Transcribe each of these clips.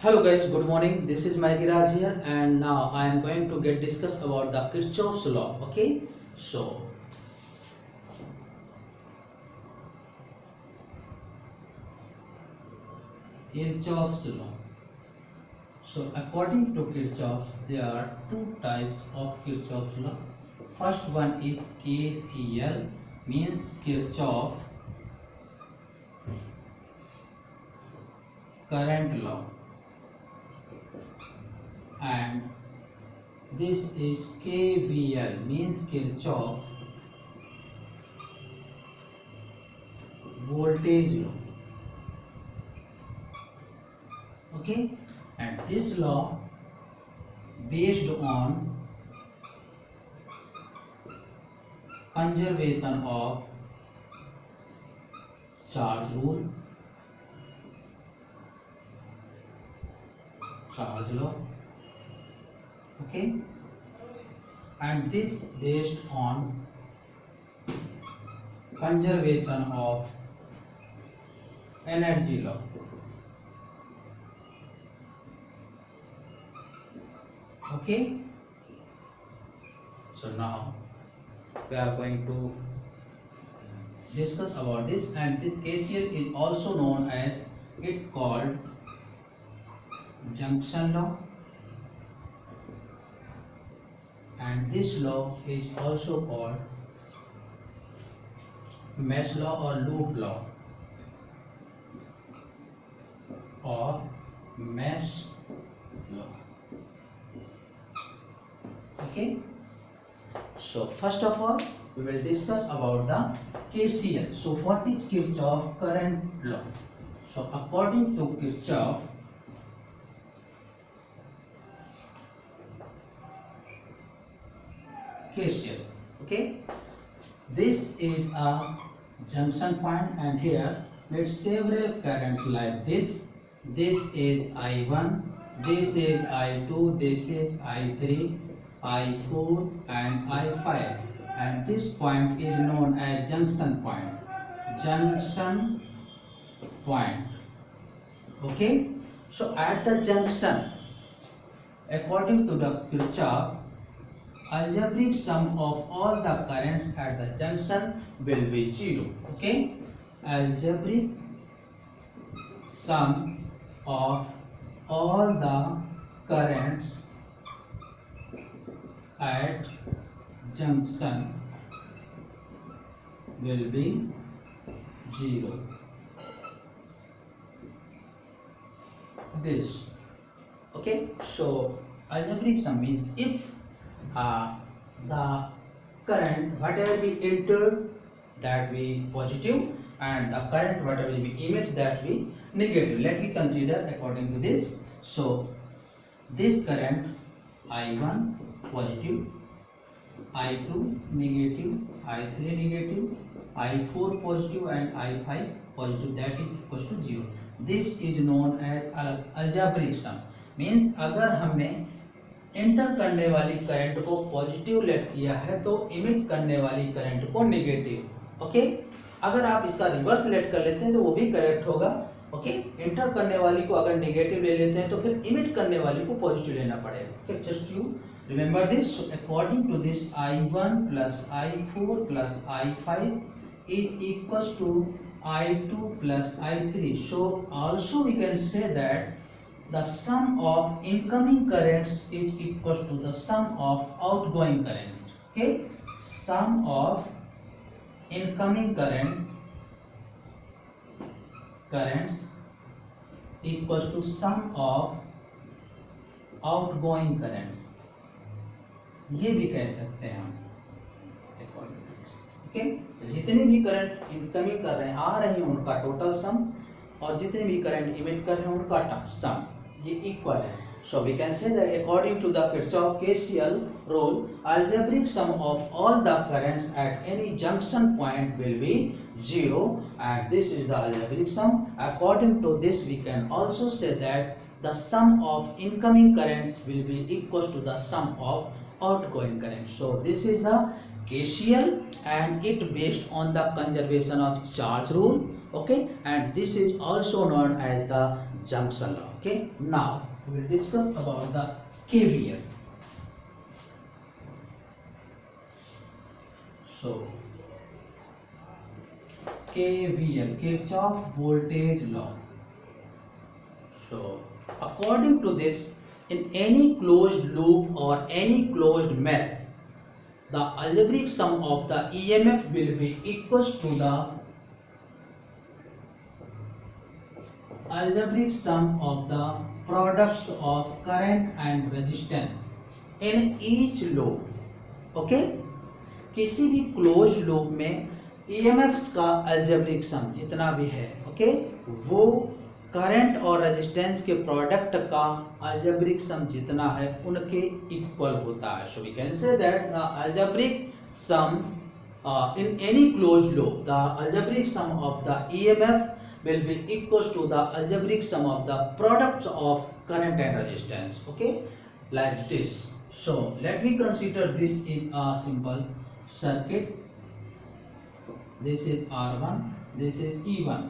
Hello guys, good morning. This is Mike Raj here, and now I am going to get discuss about the Kirchhoff's law. Okay, so Kirchhoff's law. So according to Kirchhoff's, there are two types of Kirchhoff's law. First one is KCL, means Kirchhoff current law, and this is KVL, means Kirchhoff voltage law. Okay, and this law based on conservation of charge rule, charge law. Okay, and this based on conservation of energy law. Okay, so now we are going to discuss about this, and this KCL is also known as, it called junction law, and this law is also called mesh law or loop law or mesh law. Okay, so first of all we will discuss about the KCL. So what is Kirchhoff current law? So according to Kirchhoff, KCL, okay, this is a junction point, and here let several currents like this. This is I1, this is I2, this is I3, I4 and I5, and this point is known as junction point. Junction point. Okay, so at the junction, according to the Kirchhoff, algebraic sum of all the currents at the junction will be 0. Okay, algebraic sum of all the currents at junction will be 0. This, okay, so algebraic sum means if the current whatever we entered, that be positive, and the current whatever we emit, that be negative. Let me consider according to this. So this current I1 positive, I2 negative, I3 negative, I4 positive and I5 positive, that is equals to 0. This is known as algebraic sum. means अगर हमने enter करने वाली current को positive late किया है तो emit करने वाली करंट को नेगेटिव। ओके, अगर आप इसका रिवर्स लेट कर लेते हैं तो वो भी करेक्ट होगा। ओके, एंटर करने वाली को अगर नेगेटिव ले लेते हैं तो फिर इमिट करने वाली को पॉजिटिव लेना पड़ेगा। Okay, just you remember this. According to this I1 plus I4 plus I5 is equals to I2 plus I3. So also we can say that the sum of incoming currents is equals to the sum of outgoing current. Okay, sum of incoming currents equals to sum of outgoing currents. ये भी कह सकते हैं हम। Okay, जितने भी current incoming कर रहे हैं, आ रहे हैं, उनका टोटल सम, और जितने भी करंट इमिट कर रहे हैं उनका सम, ये इक्वल है। So we can say that according to the Kirchhoff KCL rule, algebraic sum of all the currents at any junction point will be 0, and this is the algebraic sum. According to this we can also say that the sum of incoming currents will be equal to the sum of outgoing currents. So this is the KCL, and it based on the conservation of charge rule. Okay, and this is also known as the junction law. Okay, now we will discuss about the KVL. So KVL, Kirchhoff voltage law. So according to this, in any closed loop or any closed mesh, the algebraic sum of the EMF will be equals to the algebraic sum of the products of current and resistance in each loop. Okay, किसी भी close loop में EMF का algebraic सम जितना भी है, okay, वो current और resistance के प्रोडक्ट का अलजेब्रिक सम जितना है उनके इक्वल होता है. So we can say that the algebraic sum in any closed loop, the algebraic sum of the EMF will be equals to the algebraic sum of the products of current and resistance. Okay, like this. So let me consider this is a simple circuit. This is R1, this is E1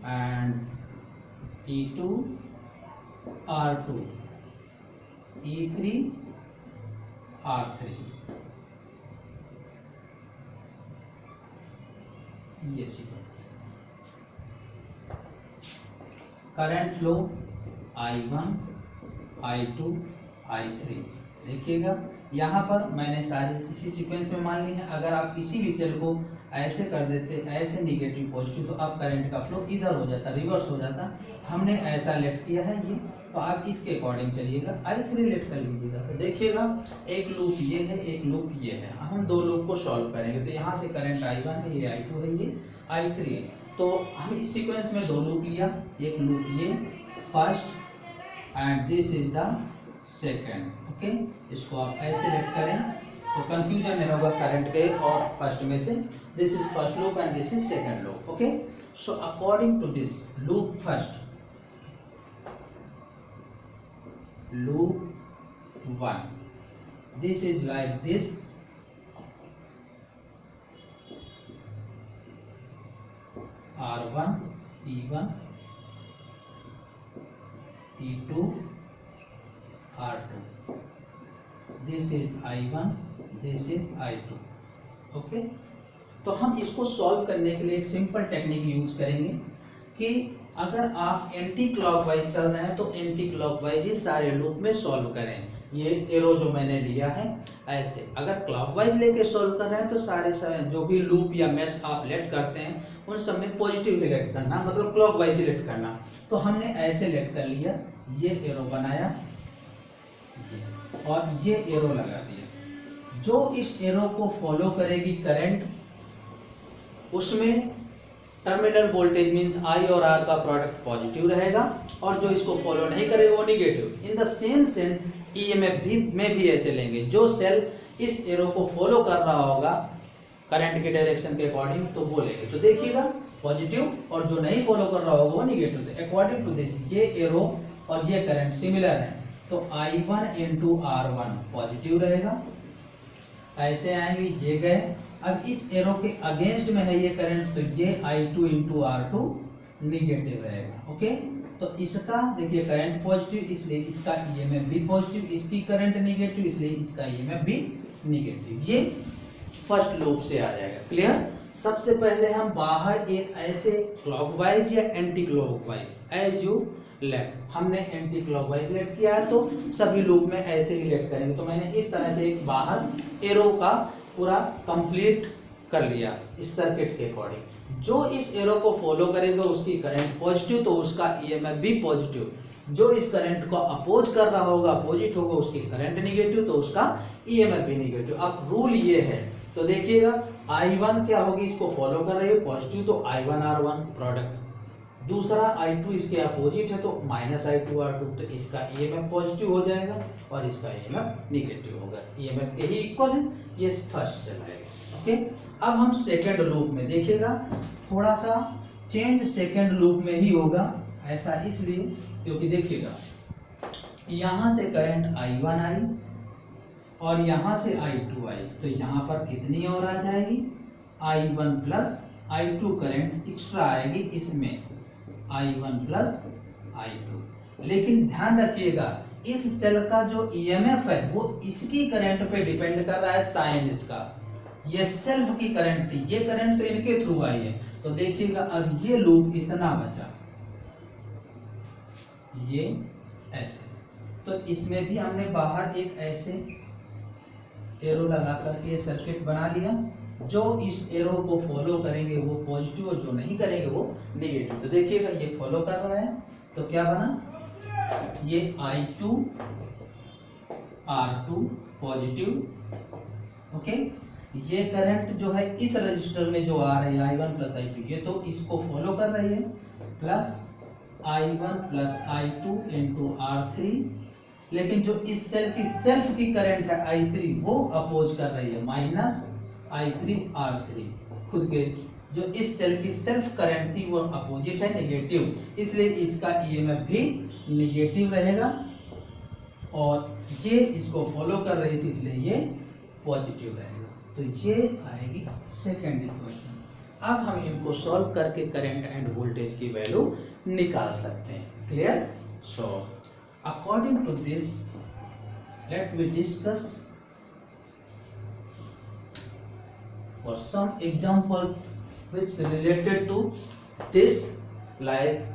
and E2, R2, E3, R3. ये sequence current flow I1, I2, I3. देखिएगा यहाँ पर मैंने सारे इसी sequence में मान ली है. अगर आप किसी भी सेल को ऐसे कर देते, ऐसे निगेटिव पॉजिटिव, तो आप करंट का फ्लो इधर हो जाता, रिवर्स हो जाता. हमने ऐसा लेट किया है ये, तो आप इसके अकॉर्डिंग चलिएगा. I3 लेट कर लीजिएगा. तो देखिएगा एक लूप ये है, एक लूप ये है. हम दो लूप को सॉल्व करेंगे. तो यहाँ से करंट I1 है, ये I2 है, ये I3 है. तो हम इस सीक्वेंस में दो लूप लिया. एक लूप ये first and this is the second. Okay, इसको आप ऐसे लेट करें तो कंफ्यूजन नहीं होगा करंट के और फर्स्ट में से. This is first loop and this is second loop. Okay, so according to this loop first, loop 1, this is like this. R1, E1, E2, R2. This is I1, this is I2. Okay, तो हम इसको solve करने के लिए एक simple technique use करेंगे कि अगर आप एंटी क्लॉकवाइज चल रहे हैं तो एंटी क्लॉकवाइज ही सारे लूप में सॉल्व करें. ये एरो जो मैंने लिया है ऐसे. अगर क्लॉकवाइज लेके सॉल्व कर रहे हैं तो सारे जो भी लूप या मैश आप लेट करते हैं उन सब में पॉजिटिव लेट करना, मतलब क्लॉकवाइज ही लेट करना. तो हमने ऐसे लेट कर लिया, ये एरो बनाया और ये एरो लगा दिया. जो इस एरो को फॉलो करेगी करंट, उसमें टर्मिनल वोल्टेज मींस I और R का प्रोडक्ट पॉजिटिव रहेगा, और जो इसको फॉलो नहीं करेगा वो negative. In the same sense EMF भी में भी ऐसे लेंगे. जो सेल इस एरो को फॉलो कर रहा होगा करंट के डायरेक्शन के अकॉर्डिंग तो वो लेंगे. तो देखिएगा पॉजिटिव, और जो नहीं फॉलो कर रहा होगा वो निगेटिव. तो अकॉर्डिंग टू दिस ये एरो और ये करंट सिमिलर है, तो I1 इंटू R1 पॉजिटिव रहेगा. ऐसे आएंगे, ये गए. अब इस एरो के अगेंस्ट में है ये करंट, तो ये I2 इंटू R2 निगेटिव रहेगा. ओके, तो इसका देखिए करंट पॉजिटिव इसलिए इसका EMF भी पॉजिटिव, इसकी करंट निगेटिव इसलिए इसका EMF भी निगेटिव. ये फर्स्ट लूप से आ जाएगा. क्लियर. सबसे पहले हम बाहर एक ऐसे क्लॉकवाइज या anti clockwise as you let, हमने एंटी क्लॉकवाइज लेट किया है तो सभी लूप में ऐसे ही लेट करेंगे. तो मैंने इस तरह से एक बाहर एरो का पूरा कंप्लीट कर लिया इस सर्किट के अकॉर्डिंग. जो इस एरो को फॉलो करेगा उसकी करंट पॉजिटिव तो उसका EMF भी पॉजिटिव. जो इस करंट को अपोज कर रहा होगा, अपोजिट होगा, उसकी करंट निगेटिव तो उसका EMF भी निगेटिव. अब रूल ये है, तो देखिएगा I1 क्या होगी, इसको फॉलो कर रही है पॉजिटिव, तो I1 R1 प्रोडक्ट. दूसरा I2 इसके अपोजिट है तो माइनस I2 R2, तो इसका EMF पॉजिटिव हो जाएगा और इसका EMF निगेटिव होगा. EMF के ही इक्वल है. ये फर्स्ट सेल आएगा. ओके, अब हम सेकंड लूप में देखिएगा थोड़ा सा चेंज सेकंड लूप में ही होगा. ऐसा इसलिए क्योंकि देखिएगा यहाँ से करंट I1 आई और यहाँ से I2 आई, तो यहाँ पर कितनी और आ जाएगी, I1 plus I2 current extra आएगी. इसमें I1 प्लस I2। लेकिन ध्यान रखिएगा इस सेल का जो ईएमएफ है वो इसकी करंट पे डिपेंड कर रहा है, साइन इसका। ये सेल्फ की करंट थी, ये करंट तो इनके थ्रू आई है। तो देखिएगा अब ये लूप इतना बचा, ये ऐसे, तो इसमें भी हमने बाहर एक ऐसे एरो लगा करके ये सर्किट बना लिया। जो इस एरो को फॉलो करेंगे वो पॉजिटिव और जो नहीं करेंगे वो नेगेटिव। तो देखिएगा ये फॉलो कर रहा है, तो क्या बना, ये I2 R2 पॉजिटिव। ओके, ये करंट जो है इस रजिस्टर में जो आ रही है I1 प्लस I2, ये तो इसको फॉलो कर रही है, plus I1 plus I2 into R3। लेकिन जो इस सेल की सेल्फ की करंट है I3 वो अपोज कर रही है, माइनस I3 R3। खुद के जो इस सेल की सेल्फ करंट थी वो अपोजिट है, नेगेटिव, इसलिए इसका ईएमएफ भी नेगेटिव रहेगा। और ये इसको फॉलो कर रही थी इसलिए ये पॉजिटिव रहेगा। तो ये आएगी सेकेंड इक्वेशन। अब हम इनको सॉल्व करके करंट एंड वोल्टेज की वैल्यू निकाल सकते हैं। Clear? So according to this let we discuss for some examples which related to this, like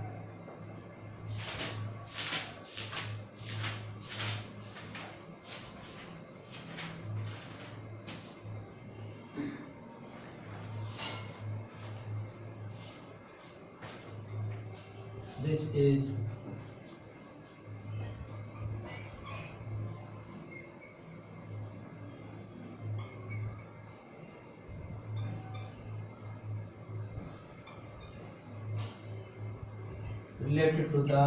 this is related to the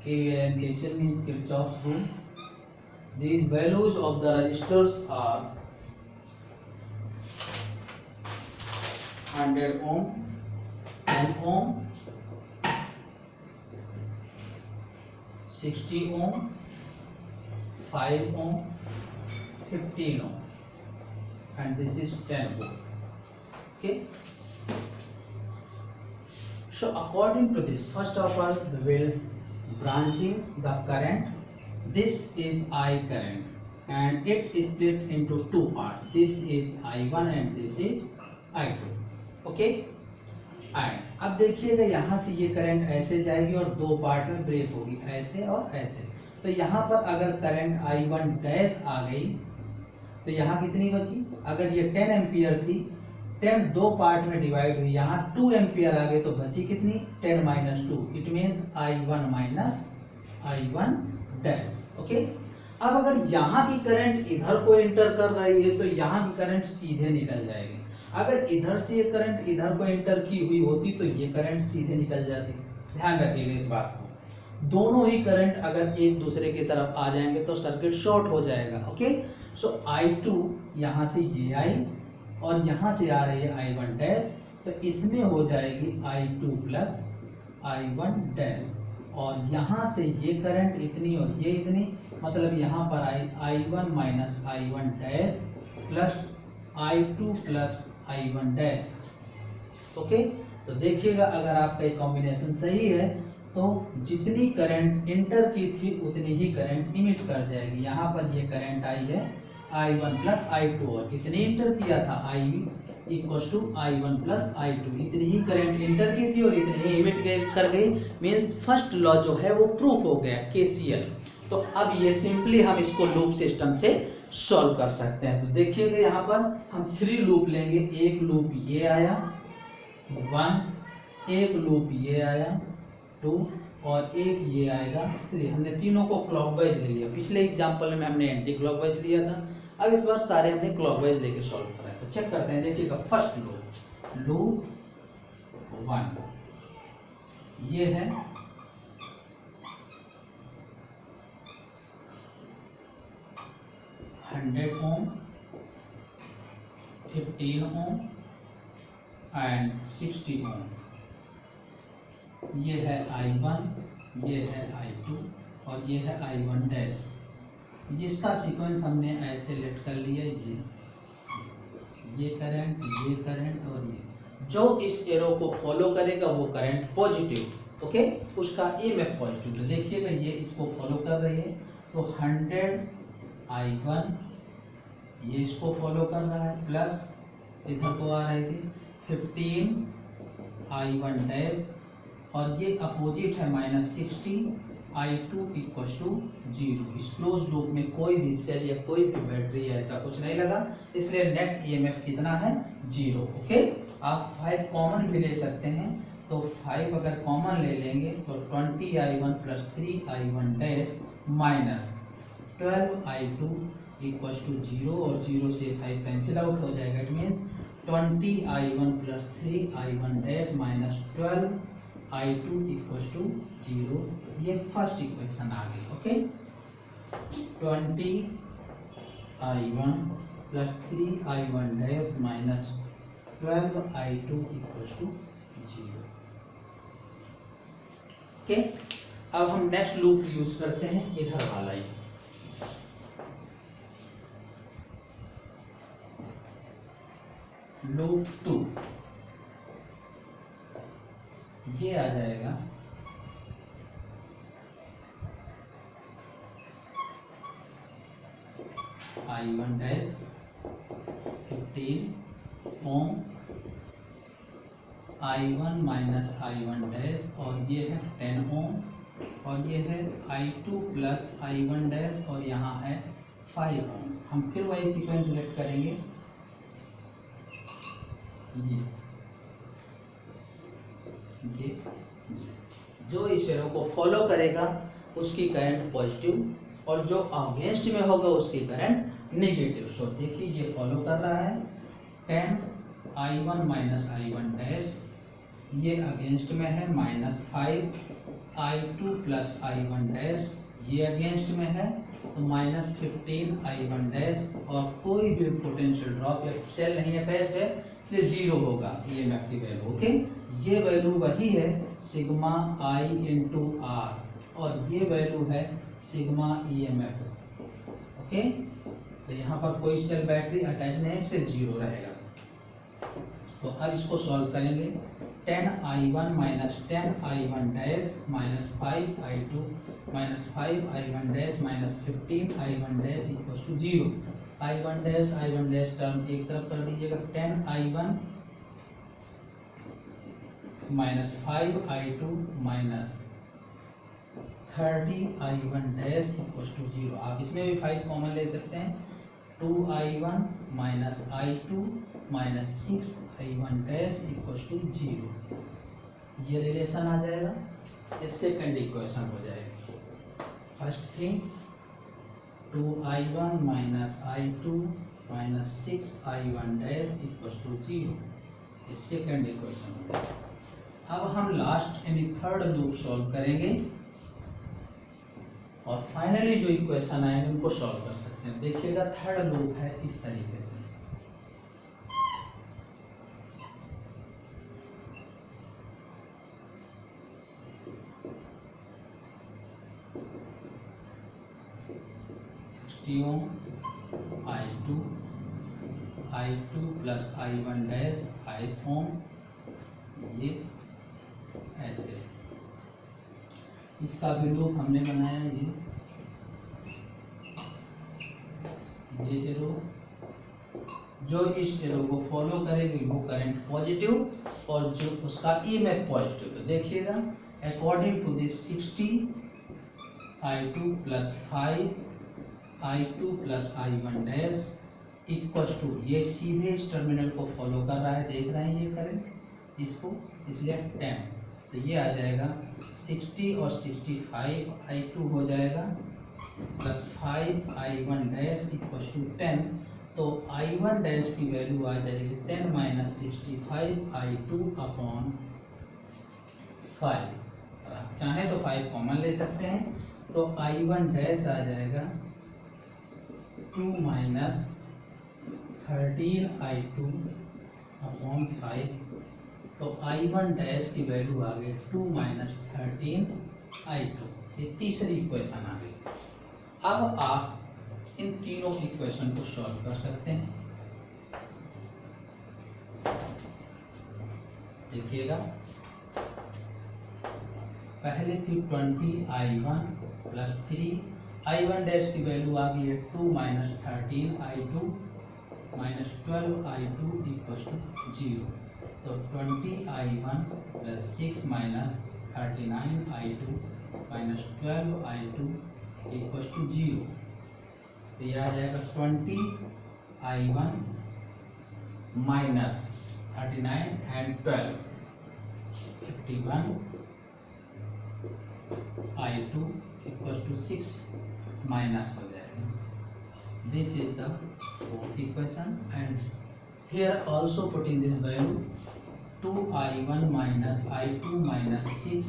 KVL and KCL, means Kirchhoff's rule. These values of the resistors are 100 ohm, 10 ohm, 60 ohm, 5 ohm, 15 ohm, and this is 10 volt. Okay. So according to this, first of all we will branching the current. This is I current and it is split into two parts. This is I1 and this is I2. Okay. And अब देखिएगा यहाँ से ये current ऐसे जाएगी और दो part में ब्रेक होगी, ऐसे और ऐसे। तो यहाँ पर अगर करंट I1 डैश आ गई तो यहाँ कितनी बची, अगर ये 10 एम्पियर थी, 10 दो पार्ट में डिवाइड हुई, यहाँ 2 एम्पियर आ गए तो बची कितनी, 10 minus 2, it means I1 minus I1 dash. Okay, अब अगर यहाँ की करंट इधर को एंटर कर रही है तो यहाँ की करंट सीधे निकल जाएगी। अगर इधर से ये करंट इधर को एंटर की हुई होती तो ये करंट सीधे निकल जाती। ध्यान रखिएगा इस बात को, दोनों ही करंट अगर एक दूसरे की तरफ आ जाएंगे तो सर्किट शॉर्ट हो जाएगा। ओके, सो I2 यहाँ से ये आई और यहाँ से आ रही है I1 डैश, तो इसमें हो जाएगी I2 प्लस I1 डैश, और यहाँ से ये करंट इतनी और ये इतनी, मतलब यहाँ पर I1 minus I1 dash plus I2 plus I1 dash. Okay, तो देखिएगा अगर आपका ये कॉम्बिनेशन सही है तो जितनी करंट इंटर की थी उतनी ही करंट इमिट कर जाएगी। यहाँ पर ये करंट आई है I1 प्लस I2 और कितनी इंटर किया था, I equal to I1 plus I2, इतनी ही करंट इंटर की थी और इतनी ही इमिट कर गई। मीन्स फर्स्ट लॉ जो है वो प्रूफ हो गया, KCL। तो अब ये सिंपली हम इसको लूप सिस्टम से सॉल्व कर सकते हैं। तो देखिएगा यहाँ पर हम 3 लूप लेंगे, एक लूप ये आया 1, एक लूप ये आया 2 और एक ये आएगा 3। हमने तीनों को क्लॉकवाइज ले लिया, पिछले एग्जांपल में हमने एंटी क्लॉकवाइज लिया था, अब इस बार सारे हमने क्लॉकवाइज लेके सॉल्व करा है। तो चेक करते हैं, देखिएगा फर्स्ट लूप 1 ये है 100 ओम, 15 ओम एंड 60 ओम। ये है I1, ये है I2 और ये है I1 डैश। जिसका सीक्वेंस हमने ऐसे लेट कर लिया, ये करंट और ये, जो इस एरो को फॉलो करेगा वो करंट पॉजिटिव, ओके, उसका EMF पॉजिटिव। तो देखिएगा ये इसको फॉलो कर रही है, तो 100I1 ये इसको फॉलो कर रहा है, प्लस इधर को आ रही थी 15I1 डैश, और ये अपोजिट है -60I2 इक्वल टू 0। इस क्लोज लूप में कोई भी सेल या कोई भी बैटरी ऐसा कुछ नहीं लगा, इसलिए नेट EMF कितना है 0। ओके, आप 5 कॉमन भी ले सकते हैं, तो 5 अगर कॉमन ले लेंगे तो 20I1 plus 3I1 dash minus 12I2 equal to 0, और 0 से 5 कैंसिल आउट हो जाएगा। It means 20I1 plus 3I1 dash minus 12I2 equal to 0। ये फर्स्ट इक्वेशन आ गई। Okay, 20I1 plus 3I1 dash minus 12I2 equal to 0। Okay, अब हम next loop use करते हैं, इधर वाला ही। लूप 2 ये आ जाएगा I1 डैश 15 ओम, I1 माइनस I1 डैश, और ये है 10 ओम, और ये है I2 प्लस I1 डैश, और यहाँ है 5 ओम। हम फिर वही सीक्वेंस सेलेक्ट करेंगे, ये जो इस एरो को फॉलो करेगा उसकी करंट पॉजिटिव, और जो अगेंस्ट में होगा उसकी करंट नेगेटिव। सो देखिए ये फॉलो कर रहा है 10I1 माइनस I1 डैश, ये अगेंस्ट में है -5I2 प्लस I1 डैश, ये अगेंस्ट में है तो -15I1 डैश, और कोई भी पोटेंशियल ड्रॉप या सेल नहीं अटैच्ड है इसलिए 0 होगा EMF की वैल्यू। ओके, ये वैल्यू वही है सिग्मा I इंटू R, और ये वैल्यू है सिग्मा EMF। ओके, तो यहाँ पर कोई सेल बैटरी अटैच नहीं है इसलिए 0 रहेगा। तो अब इसको सॉल्व करेंगे, 10I1 minus 10I1 dash minus 5I2 minus 5I1 dash minus 15I1 dash equal to 0। I1 dash term एक तरफ कर दीजिएगा, 10I1 minus 5I2 minus 30I1 dash equal to 0। आप इसमें भी 5 कॉमन ले सकते हैं, 2I1 minus I2 minus 6I1 dash equal to 0। ये रिलेशन आ जाएगा, ये सेकेंड इक्वेशन हो जाएगी। First thing 2I1 minus I2 minus 6I1 dash equal to 0, ये सेकेंड इक्वेशन हो जाएगा। अब हम लास्ट यानी थर्ड लूप सॉल्व करेंगे, और फाइनली जो इक्वेशन आएंगे उनको सॉल्व कर सकते हैं। देखिएगा थर्ड लूप है इस तरीके से, I2 प्लस I1 डैश 5 ओम, ये ऐसे। इसका भी लूप हमने बनाया, ये एरो, जो इस एरो को फॉलो करेगी वो करंट पॉजिटिव, और जो उसका EMF पॉजिटिव। तो देखिएगा according to this 60I2 plus 5I2 plus I1 dash equal to, ये सीधे इस टर्मिनल को फॉलो कर रहा है, देख रहे हैं ये करंट इसको, इसलिए 10। तो ये आ जाएगा 60 और 65I2 हो जाएगा plus 5I1 dash equal to 10। तो I1 डैश की वैल्यू आ जाएगी 10 माइनस 65I2 अपॉन 5। चाहे तो 5 कॉमन ले सकते हैं, तो I1 डैश आ जाएगा 2 माइनस 13I2 अपॉन 5। तो I1 डैश की वैल्यू आ गई 2 माइनस 13I2। ये तीसरी इक्वेशन आ गई। अब आप इन तीनों इक्वेशन को सॉल्व कर सकते हैं। देखिएगा पहले थी 20I1 प्लस 3I1 डैश की वैल्यू आ गई है 2 minus 13I2 minus 12I2 equal to 0। तो 20I1 plus 6 minus 39I2 minus 12I2 equal to 0। तो यह आ जाएगा 20I1 minus 39 and 12 51 I2 equals to 6 minus हो जाएगा। This is the fourth equation and here also putting this value 2I1 minus I2 minus 6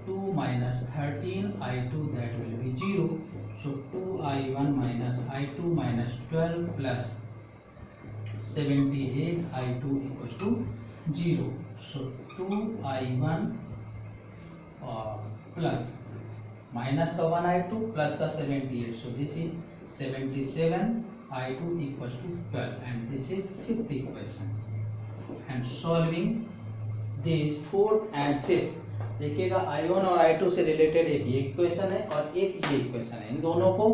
2 minus 13 I2 that will be 0. So 2I1 minus I2 minus 12 plus 78 I2 equals to 0. So 2I1 plus minus का 1I2 plus का 78, so this is 77I2 equals to 12 and this is fifth equation and solving this fourth and fifth। देखिएगा I1 और I2 से related एक ये equation है और एक ये इक्वेशन है, इन दोनों को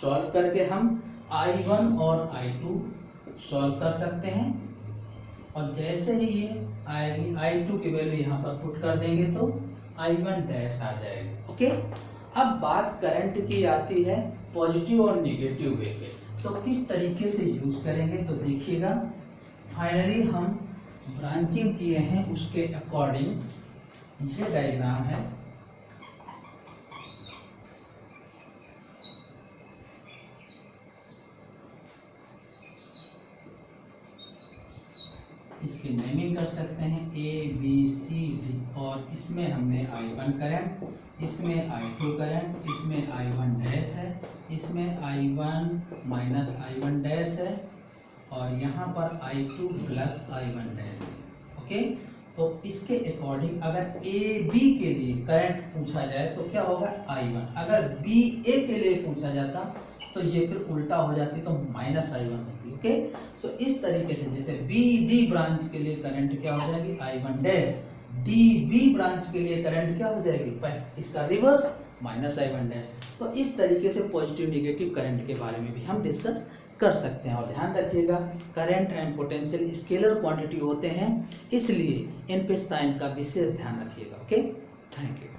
सॉल्व करके हम I1 और I2 सॉल्व कर सकते हैं और जैसे ही ये आएगी I2 की वैल्यू यहाँ पर पुट कर देंगे तो I1 डैश आ जाएगा। ओके, अब बात करंट की आती है पॉजिटिव और नेगेटिव वे पे, तो किस तरीके से यूज करेंगे। तो देखिएगा फाइनली हम ब्रांचिंग किए हैं उसके अकॉर्डिंग ये डायग्राम है। इसकी नेमिंग कर सकते हैं ABCD और इसमें हमने I1 करंट, इसमें I2 करंट, इसमें I1 डैश है, इसमें I1 माइनस I1 डैश है और यहाँ पर I2 प्लस I1 डैश है। ओके, तो इसके अकॉर्डिंग अगर AB के लिए करंट पूछा जाए तो क्या होगा I1, अगर BA के लिए पूछा जाता तो ये फिर उल्टा हो जाती तो माइनस I1 होती। ओके, सो इस तरीके से जैसे BD ब्रांच के लिए करंट क्या हो जाएगी I1 डैश, DB ब्रांच के लिए करंट क्या हो जाएगी इसका रिवर्स माइनस I1 डैश। तो इस तरीके से पॉजिटिव नेगेटिव करंट के बारे में भी हम डिस्कस कर सकते हैं और ध्यान रखिएगा current and potential scalar quantity होते हैं, इसलिए इन पे साइन का विशेष ध्यान रखिएगा। Okay, thank you.